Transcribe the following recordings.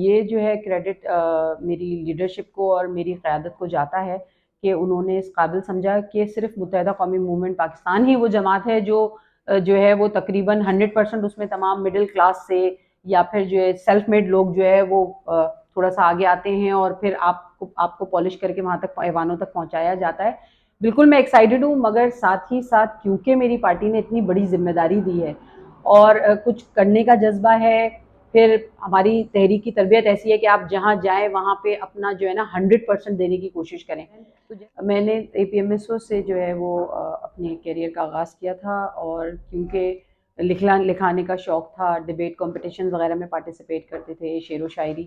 یہ جو ہے کریڈٹ میری لیڈرشپ کو اور میری قیادت کو جاتا ہے کہ انہوں نے اس قابل سمجھا کہ صرف متحدہ قومی موومنٹ پاکستان ہی وہ جماعت ہے جو ہے وہ تقریباً 100% اس میں تمام مڈل کلاس سے یا پھر جو ہے سیلف میڈ لوگ جو ہے وہ تھوڑا سا آگے آتے ہیں اور پھر آپ کو پالش کر کے وہاں تک ایوانوں تک پہنچایا جاتا ہے. بالکل میں ایکسائٹیڈ ہوں، مگر ساتھ ہی ساتھ کیونکہ میری پارٹی نے اتنی بڑی ذمہ داری دی ہے اور کچھ کرنے کا جذبہ ہے، پھر ہماری تحریک کی تربیت ایسی ہے کہ آپ جہاں جائیں وہاں پہ اپنا جو ہے نا 100% دینے کی کوشش کریں. میں نے اے پی ایم ایس او سے جو ہے وہ اپنے کیریئر کا آغاز کیا تھا، اور کیونکہ لکھانے کا شوق تھا، ڈیبیٹ کمپٹیشن وغیرہ میں پارٹیسپیٹ کرتے تھے، شعر و شاعری،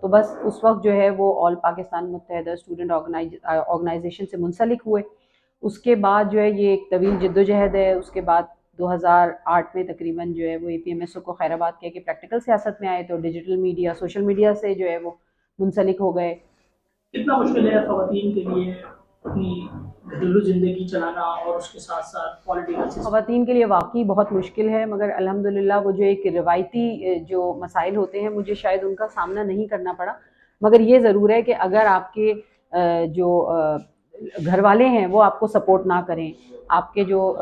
تو بس اس وقت جو ہے وہ آل پاکستان متحدہ اسٹوڈنٹ آرگنائزیشن سے منسلک ہوئے. اس کے بعد جو ہے یہ ایک طویل جدوجہد ہے. اس کے بعد 2008 میں تقریباً جو ہے وہ اے پی ایم ایس او کو خیر آباد کیا کہ پریکٹیکل سیاست میں آئے، تو ڈیجیٹل میڈیا، سوشل میڈیا سے جو ہے وہ منسلک ہو گئے. کتنا مشکل ہے خواتین کے لیے اپنی گھریلو زندگی چلانا اور اس کے ساتھ ساتھ پولیٹیکل سسٹم؟ خواتین کے لیے واقعی بہت مشکل ہے، مگر الحمدللہ وہ جو ایک روایتی جو مسائل ہوتے ہیں مجھے شاید ان کا سامنا نہیں کرنا پڑا. مگر یہ ضرور ہے کہ اگر آپ کے جو گھر والے ہیں وہ آپ کو سپورٹ نہ کریں، آپ کے جو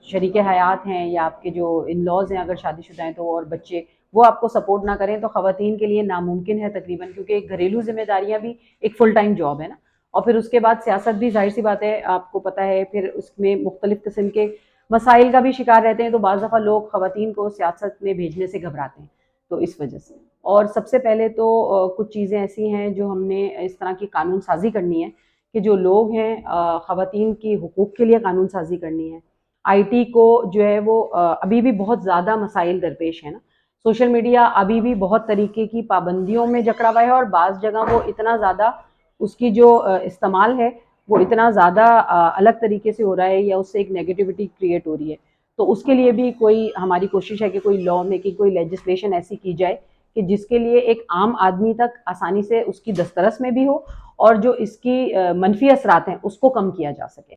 شریک حیات ہیں یا آپ کے جو ان لاز ہیں اگر شادی شدہ ہیں تو، اور بچے وہ آپ کو سپورٹ نہ کریں، تو خواتین کے لیے ناممکن ہے تقریباً، کیونکہ ایک گھریلو ذمہ داریاں بھی ایک فل ٹائم جاب ہے نا، اور پھر اس کے بعد سیاست بھی ظاہر سی بات ہے آپ کو پتہ ہے پھر اس میں مختلف قسم کے مسائل کا بھی شکار رہتے ہیں، تو بعض دفعہ لوگ خواتین کو سیاست میں بھیجنے سے گھبراتے ہیں. تو اس وجہ سے، اور سب سے پہلے تو کچھ چیزیں ایسی ہیں جو ہم نے اس طرح کی قانون سازی کرنی ہے کہ جو لوگ ہیں خواتین کی حقوق کے لیے قانون سازی کرنی ہے. آئی ٹی کو جو ہے وہ ابھی بھی بہت زیادہ مسائل درپیش ہیں نا. سوشل میڈیا ابھی بھی بہت طریقے کی پابندیوں میں جکڑا ہوا ہے، اور بعض جگہ وہ اتنا زیادہ اس کی جو استعمال ہے وہ اتنا زیادہ الگ طریقے سے ہو رہا ہے، یا اس سے ایک نیگیٹیوٹی کریٹ ہو رہی ہے. تو اس کے لیے بھی کوئی ہماری کوشش ہے کہ کوئی لا میں کہ کوئی لیجسلیشن ایسی کی جائے کہ جس کے لیے ایک عام آدمی تک آسانی سے اس کی دسترس میں بھی ہو، اور جو اس کی منفی اثرات ہیں اس کو کم کیا جا سکے.